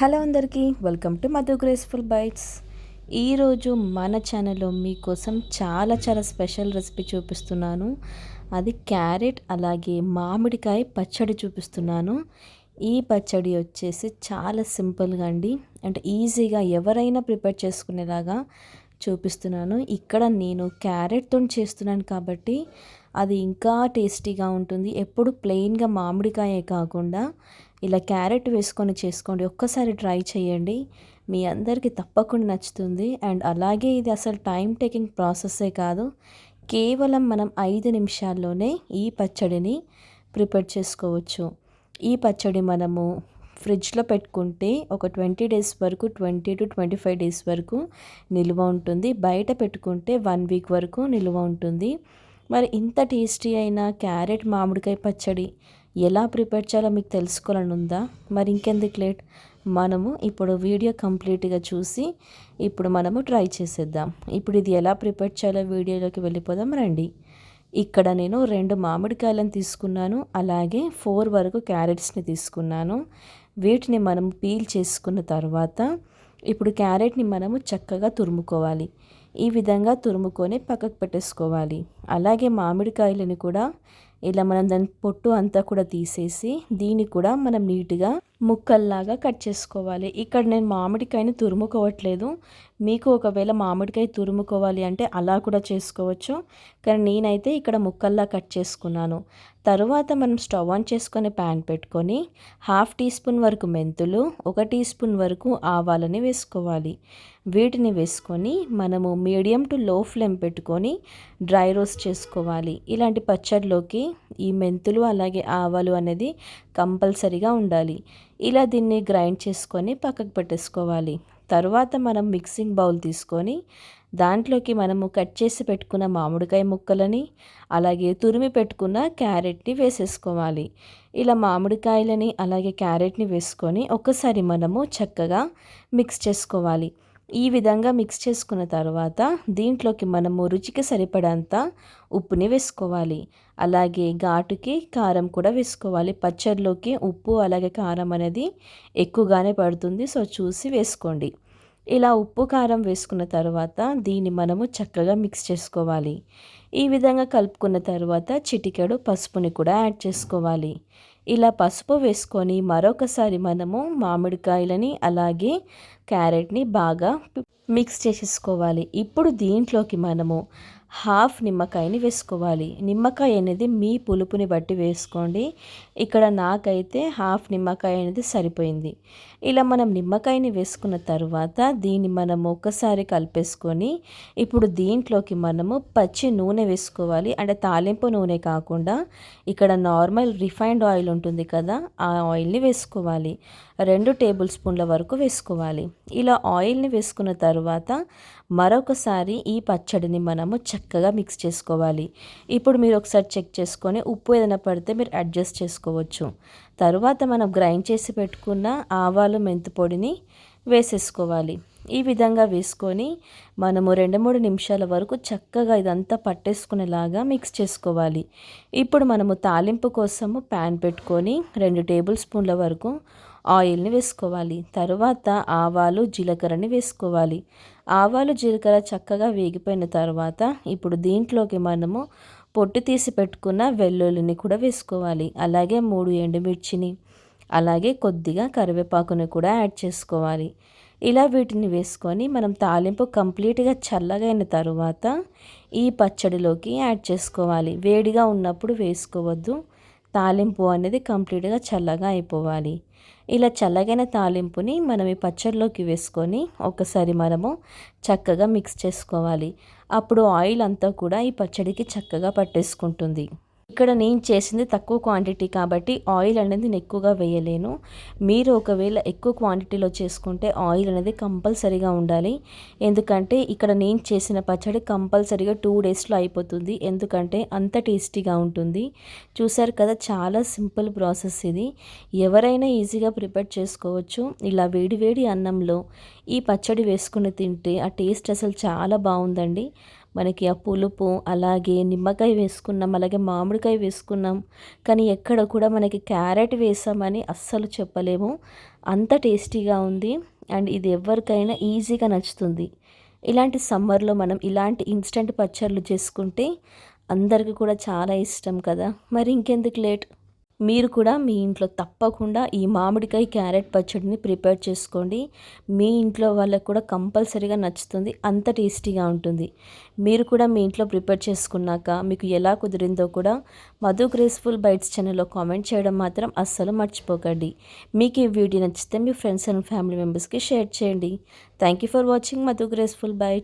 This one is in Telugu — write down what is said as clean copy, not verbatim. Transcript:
హలో అందరికీ welcome to Madhu graceful bytes. ఈరోజు మన ఛానల్లో మీకోసం చాలా స్పెషల్ రెసిపీ చూపిస్తున్నాను. అది క్యారెట్ అలాగే మామిడికాయ పచ్చడి చూపిస్తున్నాను. ఈ పచ్చడి వచ్చేసి చాలా సింపుల్గా అండి, అంటే ఈజీగా ఎవరైనా ప్రిపేర్ చేసుకునేలాగా చూపిస్తున్నాను. ఇక్కడ నేను క్యారెట్తో చేస్తున్నాను కాబట్టి అది ఇంకా టేస్టీగా ఉంటుంది. ఎప్పుడు ప్లెయిన్గా మామిడికాయే కాకుండా ఇలా క్యారెట్ వేసుకొని చేసుకోండి. ఒక్కసారి ట్రై చేయండి, మీ అందరికీ తప్పకుండా నచ్చుతుంది. అండ్ అలాగే ఇది అసలు టైం టేకింగ్ ప్రాసెస్సే కాదు, కేవలం మనం 5 నిమిషాల్లోనే ఈ పచ్చడిని ప్రిపేర్ చేసుకోవచ్చు. ఈ పచ్చడి మనము ఫ్రిడ్జ్లో పెట్టుకుంటే ఒక 20 డేస్ వరకు, 20 to 25 డేస్ వరకు నిల్వ ఉంటుంది. బయట పెట్టుకుంటే 1 వీక్ వరకు నిల్వ ఉంటుంది. మరి ఇంత టేస్టీ అయిన క్యారెట్ మామిడికాయ పచ్చడి ఎలా ప్రిపేర్ చేయాలో మీకు తెలుసుకోవాలని ఉందా? మరి ఇంకెందుకు లేట్, మనము ఇప్పుడు వీడియో కంప్లీట్గా చూసి ఇప్పుడు మనము ట్రై చేసేద్దాం. ఇప్పుడు ఇది ఎలా ప్రిపేర్ చేయాలో వీడియోలోకి వెళ్ళిపోదాం రండి. ఇక్కడ నేను 2 మామిడికాయలను తీసుకున్నాను, అలాగే 4 వరకు క్యారెట్స్ని తీసుకున్నాను. వీటిని మనం పీల్ చేసుకున్న తర్వాత ఇప్పుడు క్యారెట్ని మనము చక్కగా తురుముకోవాలి. ఈ విధంగా తురుముకొని పక్కకు పెట్టేసుకోవాలి. అలాగే మామిడికాయలని కూడా ఇలా మనం దాని పొట్టు అంతా కూడా తీసేసి దీన్ని కూడా మనం నీట్గా ముక్కల్లాగా కట్ చేసుకోవాలి. ఇక్కడ నేను మామిడికాయని తురుముకోవట్లేదు, మీకు ఒకవేళ మామిడికాయ తురుముకోవాలి అంటే అలా కూడా చేసుకోవచ్చు, కానీ నేనైతే ఇక్కడ ముక్కల్లా కట్ చేసుకున్నాను. తరువాత మనం స్టవ్ ఆన్ చేసుకొని ప్యాన్ పెట్టుకొని 1/2 టీ స్పూన్ వరకు మెంతులు, 1 టీ స్పూన్ వరకు ఆవాలని వేసుకోవాలి. వీటిని వేసుకొని మనము మీడియం టు లో ఫ్లేమ్ పెట్టుకొని డ్రై రోస్ట్ చేసుకోవాలి. ఇలాంటి పచ్చడిలోకి ఈ మెంతులు అలాగే ఆవాలు అనేది కంపల్సరీగా ఉండాలి. ఇలా దీన్ని గ్రైండ్ చేసుకొని పక్కకు పెట్టేసుకోవాలి. తర్వాత మనం మిక్సింగ్ బౌల్ తీసుకొని దాంట్లోకి మనము కట్ చేసి పెట్టుకున్న మామిడికాయ ముక్కలని అలాగే తురిమి పెట్టుకున్న క్యారెట్ని వేసేసుకోవాలి. ఇలా మామిడికాయలని అలాగే క్యారెట్ని వేసుకొని ఒకసారి మనము చక్కగా మిక్స్ చేసుకోవాలి. ఈ విధంగా మిక్స్ చేసుకున్న తర్వాత దీంట్లోకి మనము రుచికి సరిపడంత ఉప్పుని వేసుకోవాలి. అలాగే ఘాటుకి కారం కూడా వేసుకోవాలి. పచ్చడిలోకి ఉప్పు అలాగే కారం అనేది ఎక్కువగానే పడుతుంది, సో చూసి వేసుకోండి. ఇలా ఉప్పు కారం వేసుకున్న తర్వాత దీన్ని మనము చక్కగా మిక్స్ చేసుకోవాలి. ఈ విధంగా కలుపుకున్న తర్వాత చిటికెడు పసుపుని కూడా యాడ్ చేసుకోవాలి. ఇలా పసుపు వేసుకొని మరొకసారి మనము మామిడికాయలని అలాగే క్యారెట్ని బాగా మిక్స్ చేసేసుకోవాలి. ఇప్పుడు దీంట్లోకి మనము 1/2 నిమ్మకాయని వేసుకోవాలి. నిమ్మకాయ అనేది మీ పులుపుని బట్టి వేసుకోండి. ఇక్కడ నాకైతే 1/2 నిమ్మకాయ అనేది సరిపోయింది. ఇలా మనం నిమ్మకాయని వేసుకున్న తర్వాత దీన్ని మనము ఒకసారి కలిపేసుకొని ఇప్పుడు దీంట్లోకి మనము పచ్చి నూనె వేసుకోవాలి. అంటే తాలింపు నూనె కాకుండా ఇక్కడ నార్మల్ రిఫైన్డ్ ఆయిల్ ఉంటుంది కదా, ఆ ఆయిల్ని వేసుకోవాలి. 2 టేబుల్ స్పూన్ల వరకు వేసుకోవాలి. ఇలా ఆయిల్ని వేసుకున్న తర్వాత మరొకసారి ఈ పచ్చడిని మనము చక్కగా మిక్స్ చేసుకోవాలి. ఇప్పుడు మీరు ఒకసారి చెక్ చేసుకొని ఉప్పు ఏదైనా పడితే మీరు అడ్జస్ట్ చేసుకోవచ్చు. తర్వాత మనం గ్రైండ్ చేసి పెట్టుకున్న ఆవాలు మెంతి పొడిని వేసేసుకోవాలి. ఈ విధంగా వేసుకొని మనము 2-3 నిమిషాల వరకు చక్కగా ఇదంతా పట్టేసుకునేలాగా మిక్స్ చేసుకోవాలి. ఇప్పుడు మనము తాలింపు కోసము ప్యాన్ పెట్టుకొని 2 టేబుల్ స్పూన్ల వరకు ఆయిల్ని వేసుకోవాలి. తర్వాత ఆవాలు జీలకర్రని వేసుకోవాలి. ఆవాలు జీలకర్ర చక్కగా వేగిపోయిన తర్వాత ఇప్పుడు దీంట్లోకి మనము పొట్టు తీసి పెట్టుకున్న వెల్లుల్లిని కూడా వేసుకోవాలి. అలాగే 3 ఎండుమిర్చిని అలాగే కొద్దిగా కరివేపాకుని కూడా యాడ్ చేసుకోవాలి. ఇలా వీటిని వేసుకొని మనం తాలింపు కంప్లీట్గా చల్లగా అయిన తర్వాత ఈ పచ్చడిలోకి యాడ్ చేసుకోవాలి. వేడిగా ఉన్నప్పుడు వేసుకోవద్దు, తాలింపు అనేది కంప్లీట్గా చల్లగా అయిపోవాలి. ఇలా చల్లగైన తాలింపుని మనం ఈ పచ్చడిలోకి వేసుకొని ఒకసారి మనము చక్కగా మిక్స్ చేసుకోవాలి. అప్పుడు ఆయిల్ అంతా కూడా ఈ పచ్చడికి చక్కగా పట్టేసుకుంటుంది. ఇక్కడ నేను చేసింది తక్కువ క్వాంటిటీ కాబట్టి ఆయిల్ అనేది నేను ఎక్కువగా వేయలేను. మీరు ఒకవేళ ఎక్కువ క్వాంటిటీలో చేసుకుంటే ఆయిల్ అనేది కంపల్సరీగా ఉండాలి. ఎందుకంటే ఇక్కడ నేను చేసిన పచ్చడి కంపల్సరీగా 2 డేస్లో అయిపోతుంది, ఎందుకంటే అంత టేస్టీగా ఉంటుంది. చూసారు కదా, చాలా సింపుల్ ప్రాసెస్ ఇది, ఎవరైనా ఈజీగా ప్రిపేర్ చేసుకోవచ్చు. ఇలా వేడి వేడి అన్నంలో ఈ పచ్చడి వేసుకుని తింటే ఆ టేస్ట్ అసలు చాలా బాగుందండి. మనకి ఆ పులుపు, అలాగే నిమ్మకాయ వేసుకున్నాం, అలాగే మామిడికాయ వేసుకున్నాం. కానీ ఎక్కడ కూడా మనకి క్యారెట్ వేసామని అస్సలు చెప్పలేము. అంత టేస్టీగా ఉంది. అండ్ ఇది ఎవరికైనా ఈజీగా నచ్చుతుంది. ఇలాంటి సమ్మర్‌లో మనం ఇలాంటి ఇన్‌స్టంట్ పచ్చళ్ళు చేసుకుంటే అందరికి కూడా చాలా ఇష్టం కదా! మరి ఇంకెందుకు లేట్? మీరు కూడా మీ ఇంట్లో తప్పకుండా ఈ మామిడికాయ క్యారెట్ పచ్చడిని ప్రిపేర్ చేసుకోండి. మీ ఇంట్లో వాళ్ళకి కూడా కంపల్సరీగా నచ్చుతుంది. అంత టేస్టీగా ఉంటుంది. మీరు కూడా మీ ఇంట్లో ప్రిపేర్ చేసుకున్నాక మీకు ఎలా కుదిరిందో కూడా మధు గ్రేస్‌ఫుల్ బైట్స్ ఛానల్‌లో కామెంట్ చేయడం మాత్రం అస్సలు మర్చిపోకండి. మీకు ఈ వీడియో నచ్చితే మీ ఫ్రెండ్స్ అండ్ ఫ్యామిలీ మెంబర్స్‌కి షేర్ చేయండి. Thank you for watching Madhu graceful bytes.